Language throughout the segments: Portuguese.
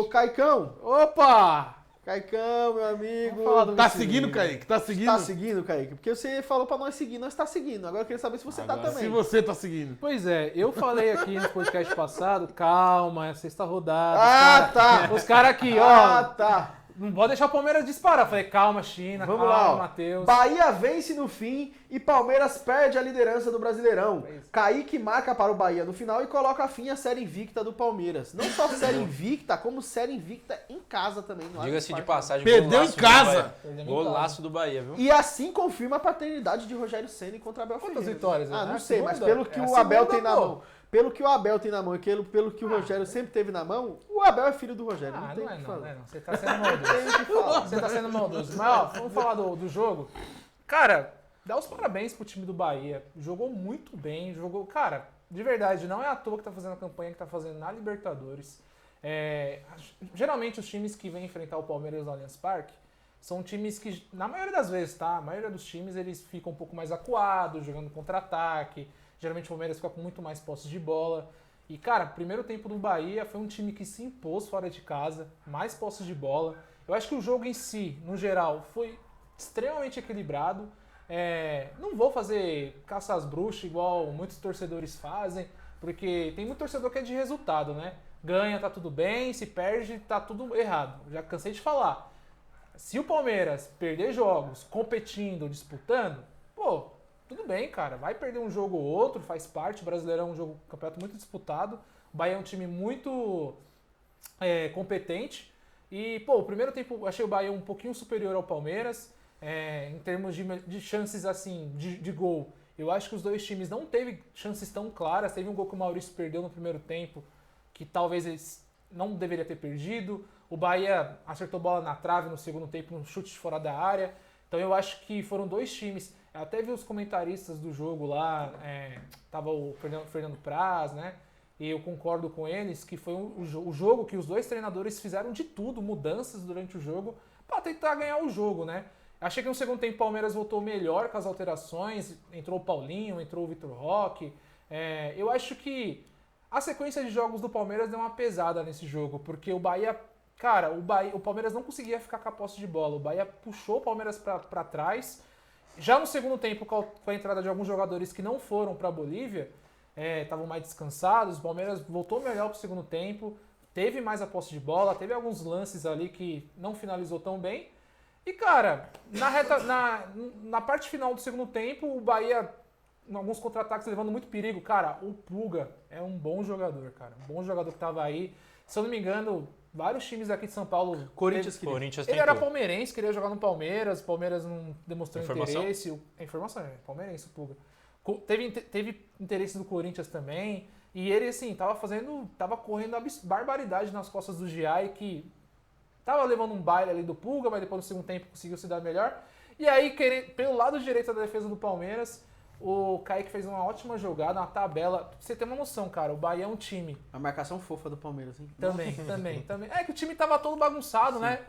Ô, Caicão! Opa! Caicão, meu amigo. Tá seguindo, Kaique? Tá seguindo? Tá seguindo, Kaique? Porque você falou pra nós seguir, nós tá seguindo. Agora eu queria saber se você tá também. Se você tá seguindo. Pois é, eu falei aqui no podcast passado, calma, é sexta rodada. Tá. Os caras aqui, Tá. não pode deixar o Palmeiras disparar. Falei, calma, China, Vamos calma, lá, ó. Matheus. Bahia vence no fim e Palmeiras perde a liderança do Brasileirão. Kaique marca para o Bahia no final e coloca fim à série invicta do Palmeiras. Não só série invicta, como série invicta em casa também. Diga-se de passagem, Perdeu em golaço do casa. Bahia. Golaço do Bahia, viu? E assim confirma a paternidade de Rogério Ceni contra Abel Quantas Ferreira. vitórias? Ah, não É a sei, mas segunda? pelo que É a o Abel segunda, tem na pô. mão, pelo que o Abel tem na mão e pelo que o Rogério sempre teve na mão, o Abel é filho do Rogério. Ah, não tem não o é que não, falar. não é não. Você tá sendo maldoso. Tem o que falar. Você tá sendo maldoso. Mas, ó, vamos falar do jogo. Cara, dá os parabéns pro time do Bahia. Jogou muito bem, jogou... Cara, de verdade, não é à toa que tá fazendo a campanha que tá fazendo na Libertadores. Geralmente os times que vêm enfrentar o Palmeiras no Allianz Parque são times que, na maioria das vezes, tá? A maioria dos times, eles ficam um pouco mais acuados, jogando contra-ataque. Geralmente o Palmeiras fica com muito mais posse de bola. E, cara, primeiro tempo do Bahia foi um time que se impôs fora de casa, mais posse de bola. Eu acho que o jogo em si, no geral, foi extremamente equilibrado. Não vou fazer caça às bruxas igual muitos torcedores fazem, porque tem muito torcedor que é de resultado, né? Ganha, tá tudo bem, se perde, tá tudo errado. Já cansei de falar. Se o Palmeiras perder jogos competindo, disputando, pô, tudo bem, cara. Vai perder um jogo ou outro, faz parte. O Brasileirão é um campeonato muito disputado. O Bahia é um time muito competente. E, pô, o primeiro tempo eu achei o Bahia um pouquinho superior ao Palmeiras. Em termos de chances, assim, de gol. Eu acho que os dois times não teve chances tão claras. Teve um gol que o Maurício perdeu no primeiro tempo, que talvez eles não deveria ter perdido. O Bahia acertou bola na trave no segundo tempo, um chute de fora da área. Então eu acho que foram dois times. Eu até vi os comentaristas do jogo lá, tava o Fernando Praz, né? E eu concordo com eles que foi o jogo que os dois treinadores fizeram de tudo, mudanças durante o jogo, para tentar ganhar o jogo, né? Achei que no segundo tempo o Palmeiras voltou melhor com as alterações, entrou o Paulinho, entrou o Vitor Roque. Eu acho que a sequência de jogos do Palmeiras deu uma pesada nesse jogo, porque o Bahia, cara, o Palmeiras não conseguia ficar com a posse de bola, o Bahia puxou o Palmeiras para trás. Já no segundo tempo, com a entrada de alguns jogadores que não foram para a Bolívia, estavam mais descansados, o Palmeiras voltou melhor para o segundo tempo, teve mais a posse de bola, teve alguns lances ali que não finalizou tão bem. E, cara, na parte final do segundo tempo, o Bahia, em alguns contra-ataques, levando muito perigo. Cara, o Puga é um bom jogador, cara. Um bom jogador que estava aí. Se eu não me engano, vários times aqui de São Paulo... Corinthians ele era palmeirense, queria jogar no Palmeiras. O Palmeiras não demonstrou Informação? interesse. A informação é palmeirense, o Puga. Teve interesse do Corinthians também. E ele, assim, tava correndo barbaridade nas costas do Giai, que tava levando um baile ali do Puga, mas depois no segundo tempo conseguiu se dar melhor. E aí, pelo lado direito da defesa do Palmeiras, o Kaique fez uma ótima jogada, uma tabela. Pra você ter uma noção, cara, o Bahia é um time... A marcação fofa do Palmeiras, hein? Também. É que o time tava todo bagunçado, né?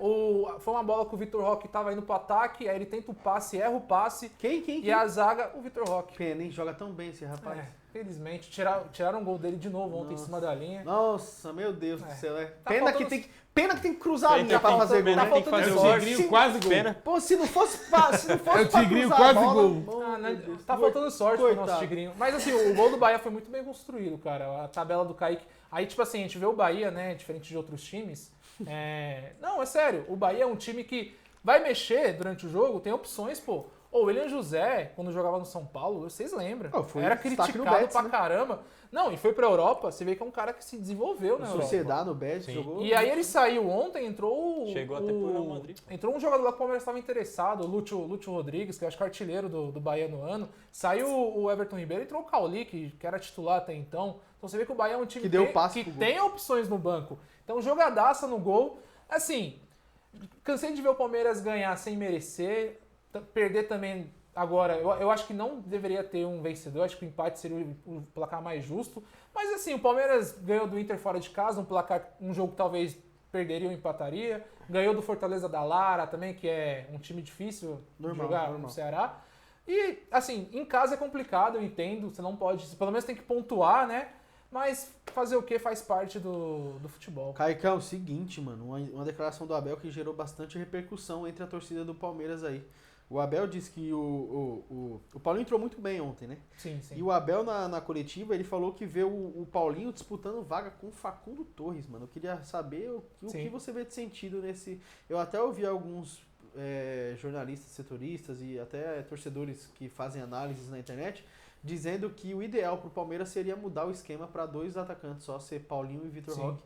Foi uma bola que o Vitor Roque tava indo pro ataque, aí ele tenta o passe, erra o passe. Quem? E a zaga, o Vitor Roque. Pena, hein? Joga tão bem esse rapaz. Felizmente. Tiraram o gol dele de novo ontem em cima da linha. Nossa, meu Deus do céu. Tá Pena que tem que cruzar a linha pra fazer gol, Pena né? tem que fazer O gol. Tigrinho quase gol. Pena. Pô, se não fosse É o Tigrinho pra cruzar a quase bola, gol. Tá faltando sorte pro Coitado. nosso Tigrinho. Mas assim, o gol do Bahia foi muito bem construído, cara. A tabela do Kaique. Aí, tipo assim, a gente vê o Bahia, né? Diferente de outros times. Não, é sério. O Bahia é um time que vai mexer durante o jogo, tem opções, pô. O William José, quando jogava no São Paulo, vocês lembram? Foi Era destaque no criticado Betis, pra né? caramba. Não, e foi pra Europa, você vê que é um cara que se desenvolveu na Europa. Sociedade no Betis, Sim. jogou. E aí ele saiu ontem, entrou Chegou até pro Real Madrid. Entrou um jogador lá que o Palmeiras estava interessado, o Lúcio Rodrigues, que eu acho que é artilheiro do Bahia no ano. Saiu o Everton Ribeiro, entrou o Cauli, que era titular até então. Então você vê que o Bahia é um time Que deu passe que pro tem opções no banco. Então jogadaça no gol. Assim, cansei de ver o Palmeiras ganhar sem merecer, perder também. Agora, eu acho que não deveria ter um vencedor, acho que o empate seria o placar mais justo. Mas assim, o Palmeiras ganhou do Inter fora de casa, um jogo que talvez perderia ou empataria. Ganhou do Fortaleza da Lara também, que é um time difícil de jogar no Ceará. E assim, em casa é complicado, eu entendo, você não pode, você pelo menos tem que pontuar, né? Mas fazer o que faz parte do futebol. Caicão, seguinte, mano, uma declaração do Abel que gerou bastante repercussão entre a torcida do Palmeiras aí. O Abel disse que o Paulinho entrou muito bem ontem, né? Sim, sim. E o Abel na coletiva, ele falou que vê o Paulinho disputando vaga com o Facundo Torres, mano. Eu queria saber o que você vê de sentido nesse... Eu até ouvi alguns jornalistas, setoristas e até torcedores que fazem análises na internet dizendo que o ideal pro Palmeiras seria mudar o esquema para 2 atacantes, só ser Paulinho e Vitor Roque,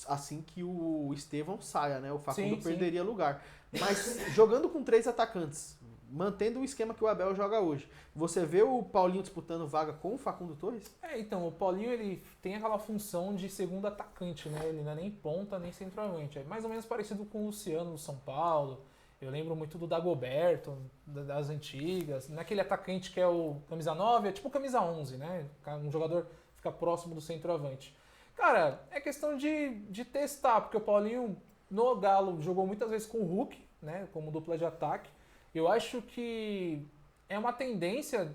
assim que o Estevão saia, né? O Facundo perderia lugar. Mas jogando com 3 atacantes, mantendo o esquema que o Abel joga hoje, você vê o Paulinho disputando vaga com o Facundo Torres? Então, o Paulinho ele tem aquela função de segundo atacante, né? Ele não é nem ponta, nem centroavante. É mais ou menos parecido com o Luciano do São Paulo. Eu lembro muito do Dagoberto, das antigas. Naquele atacante que é o camisa 9, é tipo camisa 11, né? Um jogador que fica próximo do centroavante. Cara, é questão de testar, porque o Paulinho no Galo jogou muitas vezes com o Hulk, né? Como dupla de ataque. Eu acho que é uma tendência,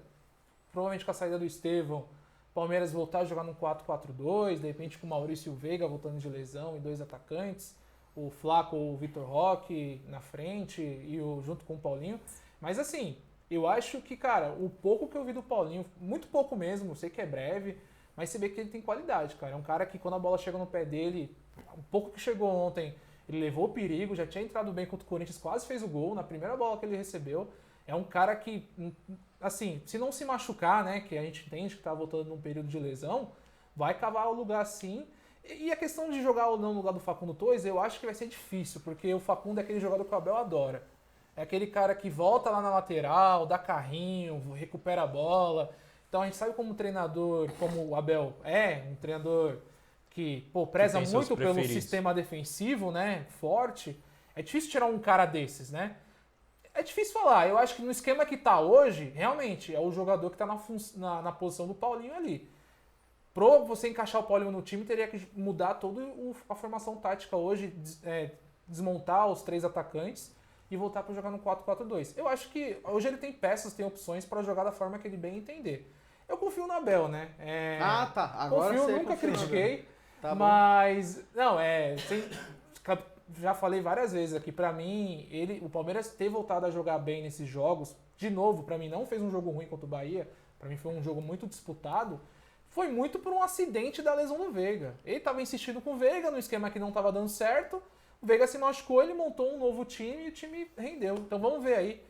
provavelmente com a saída do Estevão, Palmeiras voltar a jogar num 4-4-2, de repente com o Maurício Veiga voltando de lesão e 2 atacantes, o Flaco ou o Vitor Roque na frente e junto com o Paulinho. Mas assim, eu acho que, cara, o pouco que eu vi do Paulinho, muito pouco mesmo, eu sei que é breve, mas você vê que ele tem qualidade, cara. É um cara que quando a bola chega no pé dele, um pouco que chegou ontem, ele levou o perigo, já tinha entrado bem contra o Corinthians, quase fez o gol na primeira bola que ele recebeu. É um cara que, assim, se não se machucar, né, que a gente entende que tá voltando num período de lesão, vai cavar o lugar sim. E a questão de jogar ou não no lugar do Facundo Torres, eu acho que vai ser difícil, porque o Facundo é aquele jogador que o Abel adora. É aquele cara que volta lá na lateral, dá carrinho, recupera a bola. Então a gente sabe como treinador, como o Abel é, um treinador que preza muito pelo sistema defensivo, né, forte. É difícil tirar um cara desses, né? É difícil falar. Eu acho que no esquema que tá hoje, realmente, é o jogador que tá na posição do Paulinho ali. Pra você encaixar o Paulinho no time, teria que mudar toda a formação tática hoje, desmontar os 3 atacantes e voltar para jogar no 4-4-2. Eu acho que hoje ele tem peças, tem opções para jogar da forma que ele bem entender. Eu confio no Abel, né? Tá. Agora confio, você nunca critiquei, tá mas... Bom. Não, já falei várias vezes aqui, pra mim, o Palmeiras ter voltado a jogar bem nesses jogos, de novo, pra mim não fez um jogo ruim contra o Bahia, pra mim foi um jogo muito disputado, foi muito por um acidente da lesão do Veiga. Ele tava insistindo com o Veiga no esquema que não tava dando certo, o Veiga se machucou, ele montou um novo time e o time rendeu. Então vamos ver aí,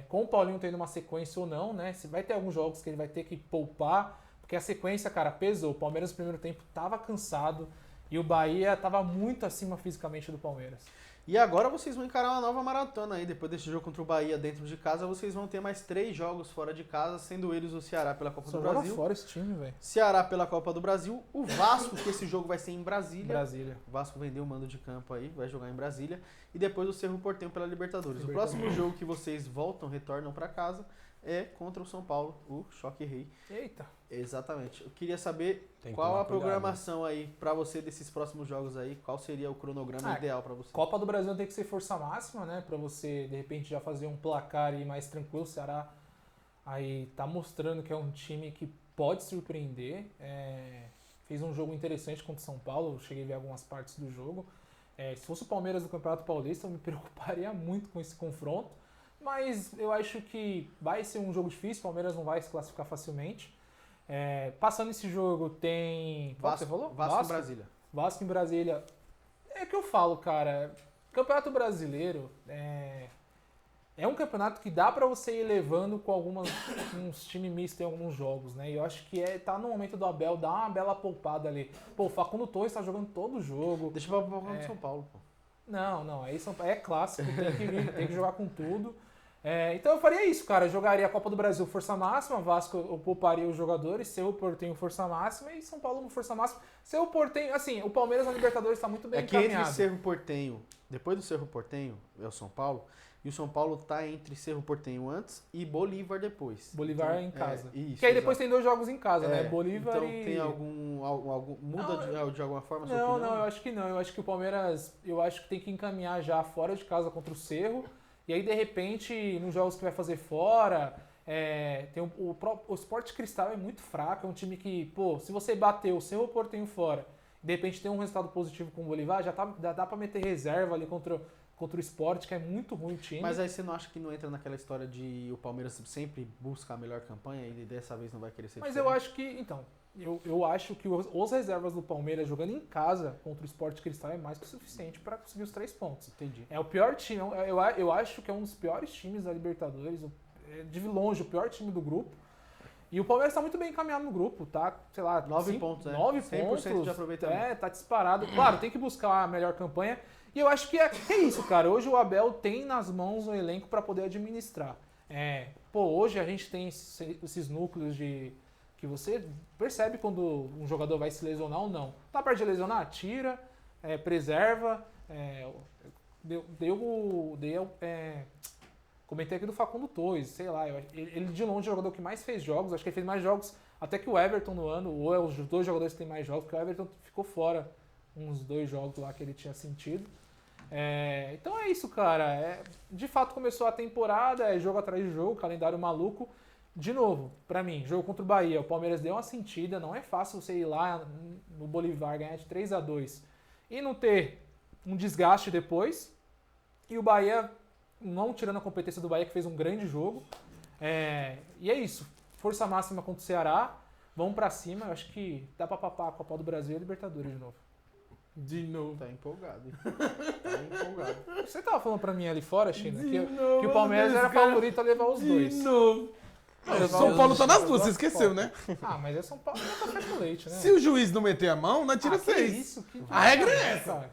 com o Paulinho tendo uma sequência ou não, né? Se vai ter alguns jogos que ele vai ter que poupar, porque a sequência, cara, pesou. O Palmeiras no primeiro tempo tava cansado e o Bahia tava muito acima fisicamente do Palmeiras. E agora vocês vão encarar uma nova maratona aí. Depois desse jogo contra o Bahia dentro de casa, vocês vão ter mais 3 jogos fora de casa, sendo eles o Ceará pela Copa do Brasil. Fora esse time, velho. Ceará pela Copa do Brasil. O Vasco, que esse jogo vai ser em Brasília. O Vasco vendeu o mando de campo aí, vai jogar em Brasília. E depois o Cerro Porteño pela Libertadores. O próximo jogo que vocês retornam para casa, é contra o São Paulo, o Choque Rei. Eita. Exatamente. Eu queria saber qual a programação aí pra você desses próximos jogos aí, qual seria o cronograma ideal pra você? Copa do Brasil tem que ser força máxima, né, pra você de repente já fazer um placar aí mais tranquilo. O Ceará aí tá mostrando que é um time que pode surpreender. Fez um jogo interessante contra o São Paulo, eu cheguei a ver algumas partes do jogo. Se fosse o Palmeiras do Campeonato Paulista, eu me preocuparia muito com esse confronto. Mas eu acho que vai ser um jogo difícil, o Palmeiras não vai se classificar facilmente. Passando esse jogo tem... Vasco, você falou? Vasco em Brasília. Vasco em Brasília. É o que eu falo, cara. Campeonato Brasileiro é um campeonato que dá pra você ir levando com uns times mistos em alguns jogos, né? E eu acho que tá no momento do Abel dar uma bela poupada ali. Pô, o Facundo Torres tá jogando todo o jogo. Deixa eu falar contra o São Paulo, pô. Não, aí é clássico, tem que jogar com tudo. Então eu faria isso, cara. Eu jogaria a Copa do Brasil força máxima, Vasco eu pouparia os jogadores, Cerro Porteño força máxima e São Paulo no força máxima. Cerro Porteño, assim, o Palmeiras na Libertadores está muito bem encaminhado. Entre Cerro Porteño, depois do Cerro Porteño, é o São Paulo, e o São Paulo tá entre Cerro Porteño antes e Bolívar depois. Bolívar então, em casa. Isso, que aí depois tem 2 jogos em casa, né? Bolívar então e... tem muda de alguma forma a sua opinião? opinião? Não, eu acho que não. Eu acho que o Palmeiras, tem que encaminhar já fora de casa contra o Cerro. E aí, de repente, nos jogos que vai fazer fora, Tem o Sport Cristal é muito fraco, é um time que, pô, se você bater o Cerro Porteño fora, de repente tem um resultado positivo com o Bolívar, já dá pra meter reserva ali contra o Sport, que é muito ruim o time. Mas aí você não acha que não entra naquela história de o Palmeiras sempre busca a melhor campanha e dessa vez não vai querer ser Mas diferente? eu acho que, então, eu acho que os reservas do Palmeiras jogando em casa contra o Sport Cristal é mais que o suficiente para conseguir os 3 pontos. Entendi. É o pior time, eu acho que é um dos piores times da Libertadores, de longe o pior time do grupo. E o Palmeiras tá muito bem encaminhado no grupo, tá? Sei lá, 9 pontos, né? 9 100% pontos. de aproveitamento. Tá disparado. Claro, tem que buscar a melhor campanha. E eu acho que é isso, cara. Hoje o Abel tem nas mãos o elenco para poder administrar. Hoje a gente tem esses núcleos que você percebe quando um jogador vai se lesionar ou não. Tá perto de lesionar? Tira, preserva. Comentei aqui do Facundo Torres, sei lá. Ele de longe é o jogador que mais fez jogos. Acho que ele fez mais jogos até que o Everton no ano. Ou é os 2 jogadores que têm mais jogos, porque o Everton ficou fora uns 2 jogos lá que ele tinha sentido. Então é isso, cara. De fato começou a temporada, jogo atrás de jogo, calendário maluco. De novo, pra mim, jogo contra o Bahia, o Palmeiras deu uma sentida, não é fácil você ir lá no Bolívar ganhar de 3-2 e não ter um desgaste depois. E o Bahia, não tirando a competência do Bahia, que fez um grande jogo. E é isso, força máxima contra o Ceará, vamos pra cima, eu acho que dá pra papar a Copa do Brasil e a Libertadores de novo. De novo. Tá empolgado, hein? Tá empolgado. Você tava falando pra mim ali fora, China, que novo, o Palmeiras era cara. favorito a levar os 2. De novo. O São Paulo tá nas duas, você esqueceu, né? Mas é São Paulo, tá café com leite, né? Se o juiz não meter a mão, nós tira que 6. isso? A regra é essa. Cara.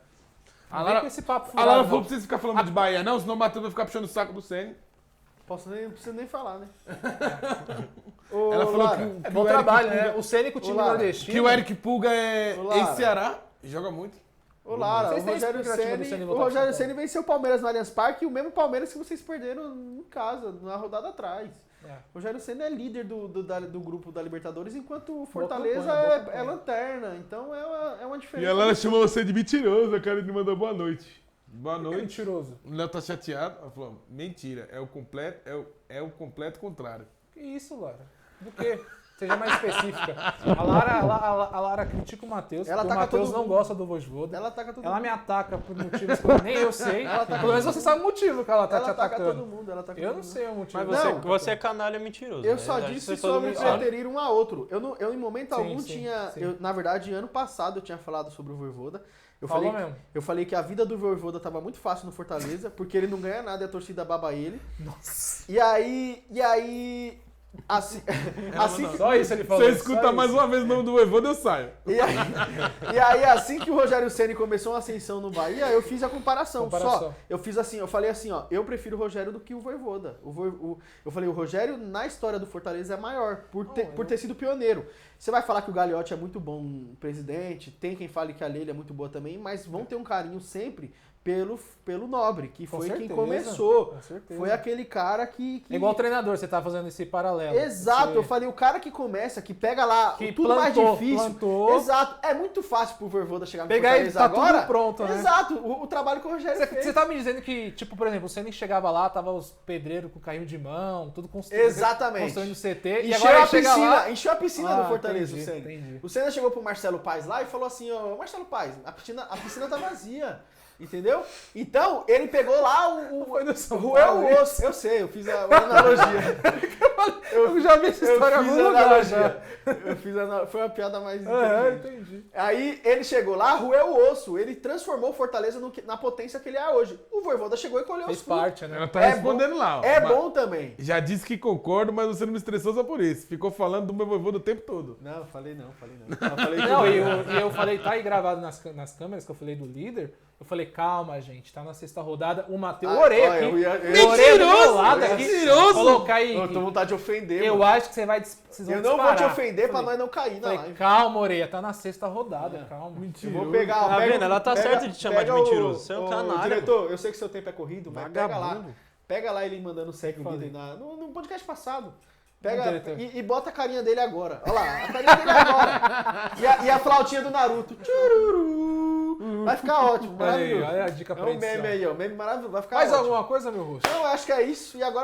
A Não Lara- vem com esse papo A furado, Lara não. falou pra vocês ficar falando de Bahia, não, senão o Matheus vai ficar puxando o saco do Ceni. Não preciso nem falar, né? Ela falou Lara, que É o bom Eric trabalho, Pulga- né? O Ceni com o time Lara, nordestino. Que o Eric Pulga é Ô, Lara. ex-Ceará e joga muito. Ô, Lara, Vocês o têm Rogério expectativa do Ceni Ceni, voltar pro São Paulo? venceu o Palmeiras no Allianz Parque e o mesmo Palmeiras que vocês perderam em casa, na rodada atrás. O Rogério Ceni é líder do grupo da Libertadores, enquanto o Fortaleza boa campanha. é lanterna. Então é uma E diferença. a Lara chamou você de mentiroso, a cara ele mandou boa noite. Boa É noite. mentiroso. O Léo tá chateado. Ela falou, mentira, é o completo contrário. Que isso, Lara? Do quê? Seja mais específica. A Lara critica o Matheus, Ela porque o ataca Matheus todo não mundo. gosta do Vojvoda. Ela ataca todo Ela mundo. me ataca por motivos que nem eu sei. Pelo menos você sabe o motivo que ela tá Ela te ataca atacando. todo mundo. Ela ataca Eu todo não mundo. sei o motivo. Mas Não. você é canalha mentiroso. Eu né? só Acho que disse isso todo sobre mundo sabe. preterir um a outro. Eu em momento Sim, algum sim, tinha... sim. Na verdade, ano passado eu tinha falado sobre o Vojvoda. Falou mesmo. Eu falei que a vida do Vojvoda tava muito fácil no Fortaleza, porque ele não ganha nada e a torcida baba ele. Nossa. E aí assim que, Só isso ele falou. Você só escuta isso. é mais uma vez o nome do Voivoda, eu saio. e aí, assim que o Rogério Ceni começou uma ascensão no Bahia, eu fiz a comparação. Comparação. Eu fiz assim, eu falei assim, ó, eu prefiro o Rogério do que o Vojvoda. Eu falei, o Rogério na história do Fortaleza é maior, por ter sido pioneiro. Você vai falar que o Gagliotti é muito bom presidente, tem quem fale que a Leila é muito boa também, mas vão ter um carinho sempre pelo Nobre, que Com foi quem certeza, começou. com certeza. Foi aquele cara que... É igual o treinador, você tá fazendo esse paralelo. Exato, Você- eu falei, o cara que começa, que pega lá Que tudo mais plantou, difícil. plantou. Exato, é muito fácil pro Vojvoda chegar no Pegar e Fortaleza tá agora. tudo pronto, né? Exato, o trabalho que o Rogério fez. Você tá me dizendo que, tipo, por exemplo, o Ceni chegava lá, tava os pedreiros com carrinho de mão, tudo construindo. Exatamente. Construindo CT. E Encheu agora a ele chega piscina, lá. encheu a piscina do Fortaleza, entendi, o Senna. entendi. O Senna chegou pro Marcelo Paes lá e falou assim, ô Marcelo Paes, a piscina tá vazia. Entendeu? Então, ele pegou lá Foi do São roeu Paulo, o osso. Eu sei, eu fiz a analogia. Eu já vi essa história em fiz algum a lugar já. analogia. Foi uma piada mais É, inteligente. entendi. Aí ele chegou lá, roeu o osso, ele transformou o Fortaleza na potência que ele é hoje. O Vojvoda chegou e colheu Fez os frutos. parte, né? Ela tá É respondendo lá. ó. É Mas bom também. Já disse que concordo, mas você não me estressou só por isso. Ficou falando do meu Voivoda o tempo todo. Não, falei não. Eu falei que Não, e eu falei, tá aí gravado nas câmeras que eu falei do líder. Eu falei, calma, gente, tá na sexta rodada. O Matheus. Ah, Eu orei olha, aqui. eu ia- Eu orei do meu Mentiroso, lado aqui. mentiroso. Colocar aí. Eu tô com vontade de ofender, Eu mano. acho que você vai. Vocês vão Eu não vou te disparar. ofender pra Falei, nós não cair na Falei, live. calma, Oreia, tá na sexta rodada, calma. Eu vou pegar, Tá pega- vendo? Ela tá pega- certa de te chamar de pega mentiroso. Você é um canalha, Diretor, eu sei que seu tempo é corrido, mas pega lá. Vagabundo. Pega lá ele mandando segue o Falei. líder no podcast passado. Não, Pega diretor. e bota a carinha dele agora. Olha lá, a carinha dele agora. E a flautinha do Naruto. Tchururu. Vai ficar ótimo, Olha aí, maravilhoso. olha a dica É pra um edição. meme aí, ó. Meme maravilhoso. Vai ficar Mais ótimo. alguma coisa, meu rosto? Não, eu acho que é isso. E agora